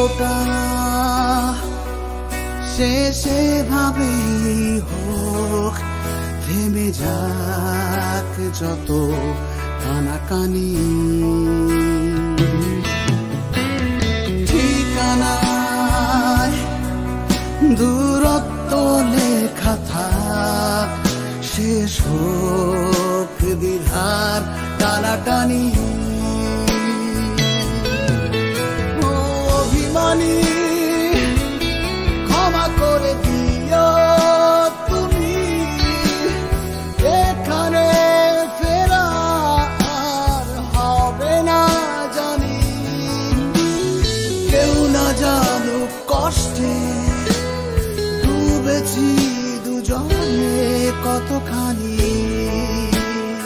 গল্পটা শেষে ভাবেই হোক, থেমে যাক যত কানাকানি। ঠিকানায় দূরত্ব লেখা থাক, শেষ হোক দ্বিধার টানাটানি। অভিমানী ক্ষমা করে দিও তুমি, এখানে ফেরা আর হবে না জানি। কেউ না জানুক কষ্টে ডুবেছি দুজনে কতখানি।